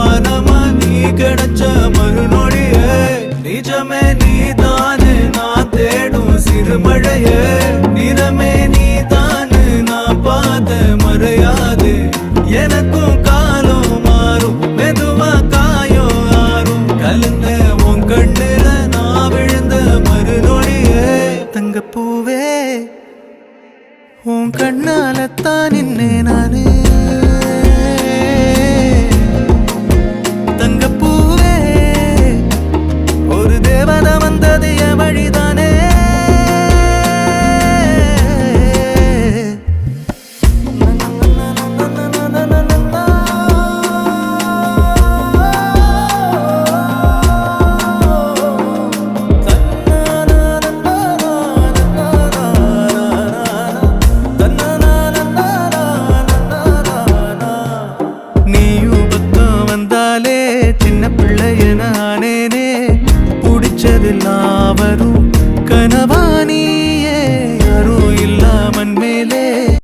வானமா நீ கிடைச்ச மறுநொடியே நிஜமே நீதானு நான் தேடும் சிறுமழையே நிறமே நீதானு நான் பார்த்த மறையாது எனக்கும் காலம் மாறும் மெதுவா காயம் ஆறும் கலந்த உன் கண்ணுல நான் விழுந்த மறுநொடியே தங்கப்பூவே உன் கண்ணாலத்தான் நின்னே நானே தங்கப்பூவே ஒரு தேவதை வந்தது என் வழிதானே சின்ன பிள்ளையனானேனே பிடிச்சதெல்லாம் வரும் கனவானி